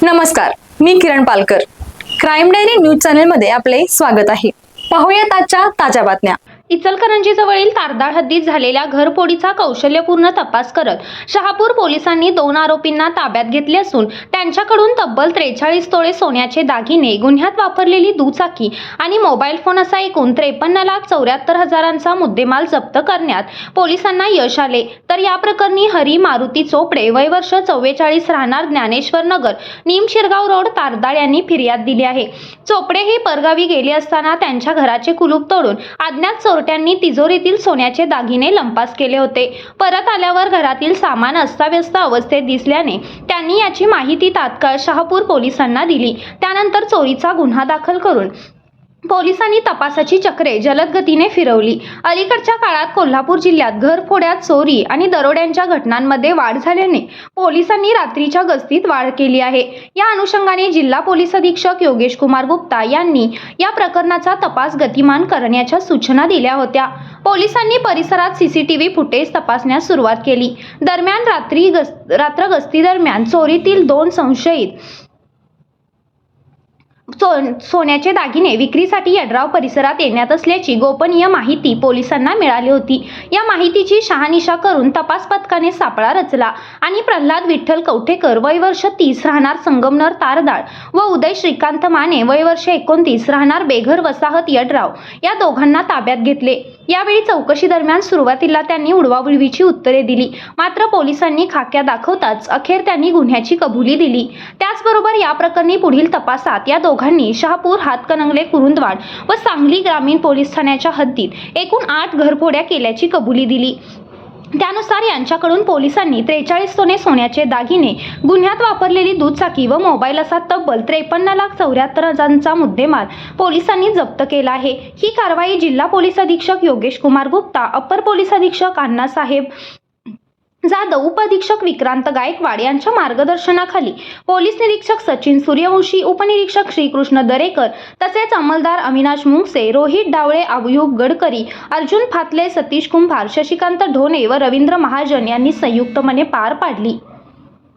नमस्कार, मी किरण Palkar. Crime diary news चॅनलमध्ये आपले स्वागत आहे. पाहूयात आजच्या ताज्या बातम्या. इचलकरंजी जवळील तारदाळ हद्दीत झालेल्या घरफोडीचा कौशल्यपूर्ण तपास करत शहापूर पोलिसांनी 2 आरोपींना ताब्यात घेतले असून त्यांच्याकडून तब्बल 43 तोळे सोन्याचे दागिने, गुन्ह्यात वापरलेली दुचाकी आणि मोबाईल फोन असा एकूण 53,74,000चा मुद्देमाल जप्त करण्यात पोलिसांना यश आले. तर या प्रकरणी हरी मारुती चोपडे, वय वर्ष 44, राहणार ज्ञानेश्वर नगर, निम शिरगाव रोड, तारदाळ यांनी फिर्याद दिली आहे. चोपडे हे परगावी गेले असताना त्यांच्या घराचे कुलूप तोडून अज्ञात चोरट्यांनी तिजोरीतील सोन्याचे दागिने लंपास केले होते. परत आल्यावर घरातील सामान अस्ताव्यस्त अवस्थेत दिसल्याने त्यांनी याची माहिती तात्काळ शहापूर पोलिसांना दिली. त्यानंतर चोरीचा गुन्हा दाखल करून पोलिसांनी तपासाची चक्रे जलद गतीने फिरवली. अलीकडच्या काळात कोल्हापूर जिल्ह्यात घरफोड्यात, चोरी आणि दरोड्यांच्या घटनांमध्ये वाढ झाल्याने पोलिसांनी रात्रीच्या गस्तीत वाढ केली आहे. या अनुषंगाने जिल्हा पोलीस अधीक्षक योगेश कुमार गुप्ता यांनी या प्रकरणाचा तपास गतिमान करण्याच्या सूचना दिल्या होत्या. पोलिसांनी परिसरात सीसीटीव्ही फुटेज तपासण्यास सुरुवात केली. दरम्यान रात्र गस्ती दरम्यान चोरीतील 2 संशयित सोन्याचे दागिने विक्रीसाठी यड्राव परिसरात येण्यात असल्याची गोपनीय माहिती पोलिसांना मिळाली होती. या माहितीची शहानिशा करून तपास पथकाने सापळा रचला आणि प्रल्हाद विठ्ठल कवठेकर, वय वर्ष 30, राहणार संगमनर तारदाळ व उदय श्रीकांत माने, वय वर्ष 29, राहणार बेघर वसाहत यड्राव या दोघांना ताब्यात घेतले. यावेळी चौकशी दरम्यान सुरुवातीला त्यांनी उडवाउडवीची उत्तरे दिली, मात्र पोलिसांनी खाक्या दाखवताच अखेर त्यांनी गुन्ह्याची कबुली दिली. त्याचबरोबर या प्रकरणी पुढील तपासात या दोघांनी शहापूर, हातकणंगले, कुरुंदवाड व सांगली ग्रामीण पोलीस ठाण्याच्या हद्दीत एकूण 8 घरफोड्या केल्याची कबुली दिली. त्यानुसार यांच्याकडून पोलिसांनी 43 तोळे सोन्याचे दागिने, गुन्ह्यात वापरलेली दुचाकी व मोबाईल असा तब्बल 53,74,000चा मुद्देमाल पोलिसांनी जप्त केला आहे. ही कारवाई जिल्हा पोलीस अधीक्षक योगेश कुमार गुप्ता, अप्पर पोलीस अधीक्षक अण्णासाहेब जाधव, उपअधीक्षक विक्रांत गायकवाड यांच्या मार्गदर्शनाखाली पोलीस निरीक्षक सचिन सूर्यवंशी, उपनिरीक्षक श्रीकृष्ण दरेकर तसेच अंमलदार अविनाश मुंगसे, रोहित डावळे, अबूब गडकरी, अर्जुन फातले, सतीश कुंभार, शशिकांत ढोणे व रवींद्र महाजन यांनी संयुक्तपणे पार पाडली.